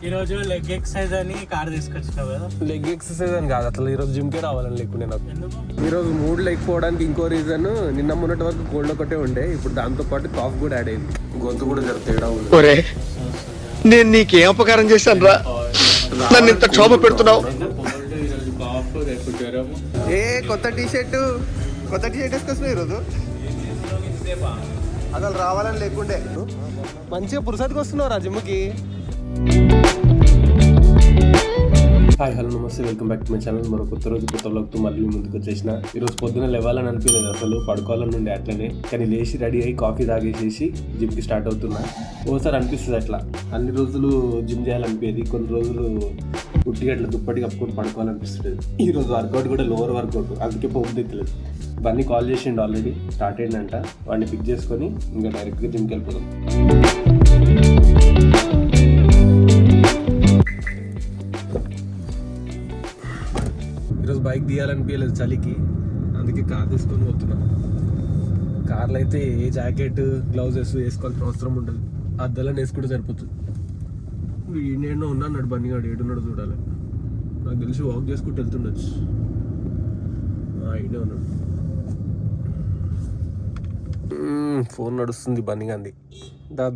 ఈ రోజు leg exercise అని కార్ తీసుకొచ్చినావు కదా. లెగ్ ఎక్సర్సైజ్ అని కాదు, అసలు ఈరోజు జిమ్కే రావాలని లేకుండే నాకు. ఎందుకు? ఈరోజు మూడ్ లేకపోవడానికి ఇంకో రీజన్, నిన్న మొన్నటి వరకు కోల్డ్ ఒకటే ఉండే, ఇప్పుడు దాంతో పాటు కాఫ్ కూడా యాడ్ అయింది. గొంతు కూడా జర తేడా ఉంది. నేను నీకేం అపకారం చేశాను రా, నన్ను ఇంత క్షోభ పెడుతున్నావు. ఏ కొత్త టీషర్ట్ వేసుకొచ్చినా ఈరోజు అసలు రావాలని లేకుండే. మంచిగా పురుసతికి వస్తున్నావు జిమ్కి. హాయ్ హలో నమస్తే, welcome back to my channel. మరో కొత్త రోజు కొత్త వ్లాగ్తో మళ్ళీ ముందుకు వచ్చేసిన. ఈరోజు పొద్దున లేవాలని అనిపించలేదు, అసలు పడుకోవాలని ఉండే అట్లనే. కానీ లేచి రెడీ అయ్యి కాఫీ తాగేసేసి జిమ్కి స్టార్ట్ అవుతున్నా. ఓసారి అనిపిస్తుంది అట్లా, అన్ని రోజులు జిమ్ చేయాలనిపించేది, కొన్ని రోజులు ఉట్టిగా అట్లా దుప్పటి కప్పుకొని పడుకోవాలనిపిస్తుంది. ఈరోజు వర్కౌట్ కూడా లోవర్ వర్కౌట్, అందుకే పోపు తెచ్చలేదు. బన్నీ కాల్ చేసిండు, ఆల్రెడీ స్టార్ట్ అయిందంట. వాడిని పిక్ చేసుకొని ఇంకా డైరెక్ట్గా జిమ్కి వెళ్ళిపోదాం. ఈరోజు బైక్ తీయాలనిపించలేదు చలికి, అందుకే కార్ తీసుకొని పోతున్నా. కార్లో అయితే ఏ జాకెట్ గ్లౌజెస్ వేసుకోవాల్సిన అవసరం ఉండదు, అద్దాలని వేసుకుంటే సరిపోతుంది. వీడేనో ఉన్నాడు బన్నీగాడు, ఏడున్నాడు చూడాలి. నాకు తెలిసి వాక్ చేసుకుంటూ వెళ్తుండొచ్చు. ఈడే ఉన్నాడు. ఫోన్ నడుస్తుంది బన్నీగాంది. దా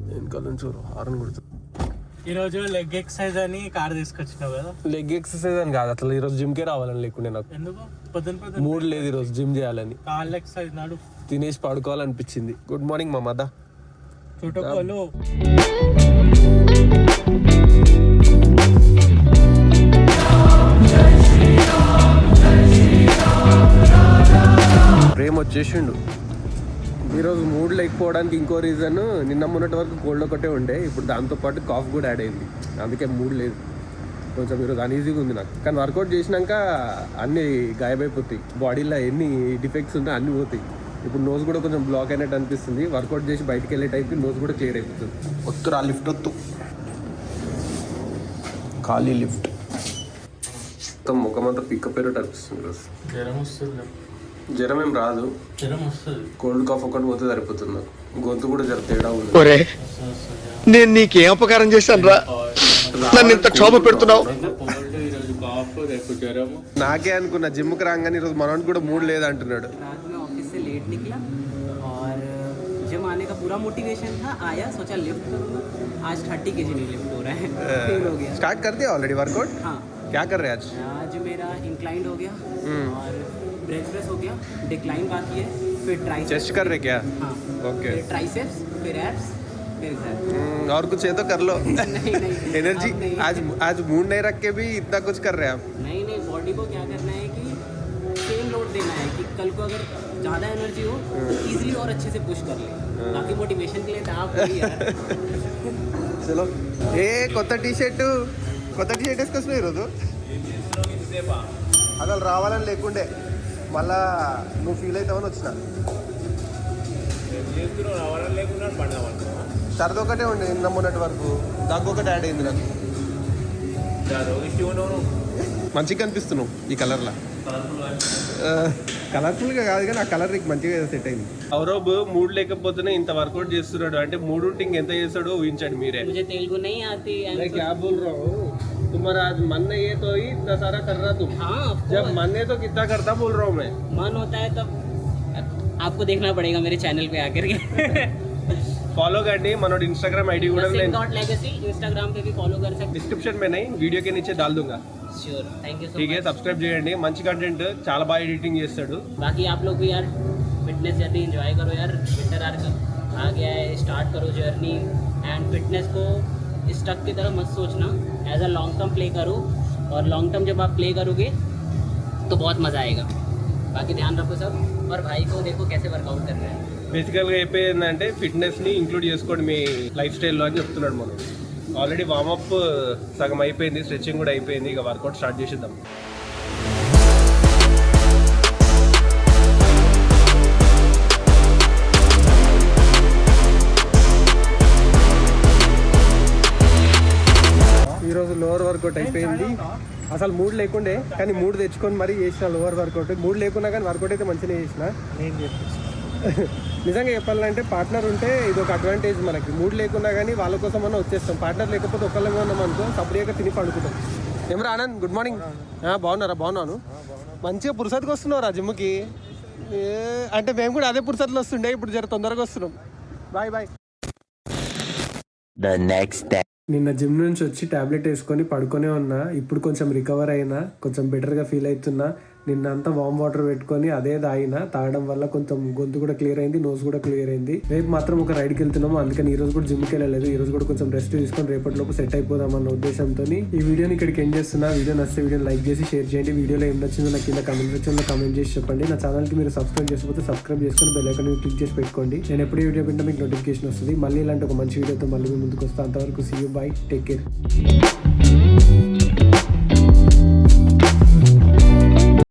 వెనకాల నుంచి హారన్ కొడుతుంది. ఈ రోజు లెగ్ ఎక్సర్సైజ్ అని కార్ తీసుకొచ్చినావు కదా. లెగ్ ఎక్సర్సైజ్ అని కాదు, అసలు ఈరోజు జిమ్కే రావాలని లేకుండే నాకు. ఎందుకు? పొద్దున మూడ్ లేదు ఈరోజు జిమ్ చేయాలని. కాళ్ళ ఎక్సర్సైజ్ నాడు తినేసి పడుకోవాలనిపించింది. గుడ్ మార్నింగ్ మా మద. చుట్టుకోలు ప్రేమ వచ్చేసిండు. ఈరోజు మూడ్ లేకపోవడానికి ఇంకో రీజన్, నిన్న మొన్నటి వరకు కోల్డ్ ఒకటే ఉండే, ఇప్పుడు దాంతో పాటు కాఫ్ కూడా యాడ్ అయింది. అందుకే మూడ్ లేదు, కొంచెం ఈరోజు అన్ఈజీగా ఉంది నాకు. కానీ వర్కౌట్ చేసినాక అన్నీ గాయమైపోతాయి, బాడీలో ఎన్ని డిఫెక్ట్స్ ఉన్నాయో అన్నీ పోతాయి. ఇప్పుడు నోస్ కూడా కొంచెం బ్లాక్ అయినట్టు అనిపిస్తుంది. వర్కౌట్ చేసి బయటకు వెళ్ళే టైంకి నోస్ కూడా క్లియర్ అయిపోతుంది. వద్దురా లిఫ్ట్ వద్దు, ఖాళీ లిఫ్ట్. మొత్తం ముఖమంతా పికప్ అయినట్టు అనిపిస్తుంది ఈరోజు. జ్వరం వస్తుంది. జ్వరం ఏం రాదు, జ్వరం వస్తుంది. కోల్డ్ కాఫ్ ఒకటి పోతే సరిపోతుంది నాకు. గొంతు కూడా జర తేడా ఉంది. నేను నీకేం అపకారం చేశాను రా, నన్ను ఇంత క్షోభ పెడుతున్నావు. నాకే అనుకున్నా, జిమ్కి రాగానే ఈరోజు మనోడు కూడా మూడ్ లేదు అంటున్నాడు. लेट निकला और जिम आने का पूरा मोटिवेशन था, आया सोचा लिफ्ट करूँगा, आज 30 kg नहीं लिफ्ट हो रहा है, फेल हो गया। स्टार्ट कर दिया ऑलरेडी वर्कआउट? हाँ। क्या कर रहे हैं आज? आज मेरा इंक्लाइंड हो गया और ब्रेंच प्रेस हो गया, डिक्लाइन बाकी है, फिर ट्राइसेप्स। चेस्ट कर रहे क्या? हाँ ओके। फिर ट्राइसेप्स, फिर एब्स, फिर घर। और कुछ है तो कर लो। नहीं एनर्जी आज मूड नहीं रख के भी इतना कुछ कर रहे हैं आप? नहीं बॉडी को क्या करना है कि सेम लोड देना है कि कल को अगर ज़्यादा एनर्जी हो तो इजीली और अच्छे से पुश कर ले। बाकी मोटिवेशन के लिए तो आप वही यार। चलो ఏ కొత్త టీషర్ట్ వేసుకొచ్చినా ఈరోజు అసలు రావాలని లేకుండే, మళ్ళా నువ్వు ఫీల్ అవుతావని వచ్చిన. సరదా ఒకటే ఉండే నిన్న మొన్నటి వరకు, దానికి ఒకటి యాడ్ అయింది నాకు. మంచిగా కనిపిస్తున్నావు ఈ కలర్లో. కలర్ఫుల్గా కాదు కానీ ఆ కలర్ నీకు మంచిగా సెట్ అయింది. సౌరభ్ మూడ్ లేకపోతేనే ఇంత వర్కౌట్ చేస్తున్నాడు అంటే, మూడ్ ఉంటే ఇంకెంత చేస్తాడో ఊహించాడు మీరే. मुझे तेलुगु नहीं आती। क्या बोल रहा हूँ, तुम्हारा आज मन नहीं है तो ही इतना सारा कर रहा तुम। हाँ जब मन है तो कितना करता बोल रहा हूँ मैं। मन होता है तब आपको देखना पड़ेगा मेरे चैनल पे आकर के। फॉलो करनी मनोड इंस्टाग्राम आईडी కూడా నేను legacy इंस्टाग्राम पे भी फॉलो कर सकते डिस्क्रिप्शन में नहीं वीडियो के नीचे डाल दूंगा। श्योर, थैंक यू सो ठीक है, सब्सक्राइब చేయండి. మంచి కంటెంట్, చాలా బాగా ఎడిటింగ్ చేస్తాడు. बाकी आप लोग भी यार फिटनेस जर्नी एंजॉय करो यार। विंटर आ गया है, स्टार्ट करो जर्नी एंड फिटनेस को स्टक की तरह मत सोचना, as a long term play करो, और लॉन्ग टर्म जब आप प्ले करोगे तो बहुत मज़ा आएगा। बाकी ध्यान रखो सब, और भाई को देखो कैसे वर्कआउट कर रहे हैं। బేసికల్గా అయిపోయిందంటే ఫిట్నెస్ని ఇంక్లూడ్ చేసుకోండి మీ లైఫ్ స్టైల్లో అని చెప్తున్నాడు మనం. ఆల్రెడీ వార్మప్ సగం అయిపోయింది, స్ట్రెచ్చింగ్ కూడా అయిపోయింది, ఇక వర్కౌట్ స్టార్ట్ చేసేద్దాం. ఈరోజు లోవర్ వర్కౌట్ అయిపోయింది. అసలు మూడ్ లేకుండే కానీ మూడ్ తెచ్చుకొని మరీ చేసిన లోవర్ వర్కౌట్. మూడ్ లేకున్నా కానీ వర్కౌట్ అయితే మంచిగా చేసిన. నిజంగా చెప్పాలంటే పార్ట్నర్ ఉంటే ఇది ఒక అడ్వాంటేజ్ మనకి. మూడ్ లేకున్నా కానీ వాళ్ళ కోసం అన్నా వచ్చేస్తాం. పార్ట్నర్ లేకపోతే ఒక్కళ్ళమే ఉన్నాం అనుకో సపరేట్గా తిని పడుకుంటాం. ఏమరా ఆనంద్, గుడ్ మార్నింగ్. బాగున్నారా? బాగున్నాను. మంచిగా పురుసత్కి వస్తున్నావురా జిమ్కి. అంటే మేము కూడా అదే పురుసత్లో వస్తుండే, ఇప్పుడు జర తొందరగా వస్తున్నాం. Bye bye. నిన్న జిమ్ నుంచి వచ్చి టాబ్లెట్ వేసుకొని పడుకొనే ఉన్నా. ఇప్పుడు కొంచెం రికవర్ అయినా, కొంచెం బెటర్గా ఫీల్ అవుతున్నా. నిన్న అంతా వామ్ వాటర్ పెట్టుకొని అదే తాగడం వల్ల కొంచెం గొంతు కూడా క్లియర్ అయింది, నోస్ కూడా క్లియర్ అయింది. రేపు మాత్రం ఒక రైడ్కి వెళ్తున్నాము, అందుకని ఈ రోజు కూడా జిమ్కి వెళ్ళలేదు. ఈ రోజు కూడా కొంచెం రెస్ట్ తీసుకొని రేపటిలోపు సెట్ అయిపోదాం అన్న ఉద్దేశంతో ఈ వీడియోని ఇక్కడికి ఎండ్ చేస్తున్నా. వీడియో నచ్చితే వీడియోని లైక్ చేసి షేర్ చేయండి. వీడియోలో ఏం నచ్చిందో నాకు కింద కామెంట్ సెక్షన్లో కామెంట్ చేసి చెప్పండి. నా ఛానల్కి మీరు సబ్స్క్రైబ్ చేసుకోకపోతే సబ్స్క్రైబ్ చేసుకొని బెల్ ఐకాన్ క్లిక్ చేసి పెట్టుకోండి. నేను ఎప్పుడు వీడియో పెట్టినా మీకు నోటిఫికేషన్ వస్తుంది. మళ్ళీ ఇలాంటి ఒక మంచి వీడియోతో మళ్ళీ ముందుకు వస్తాను. అంతవరకు see you, bye, take care.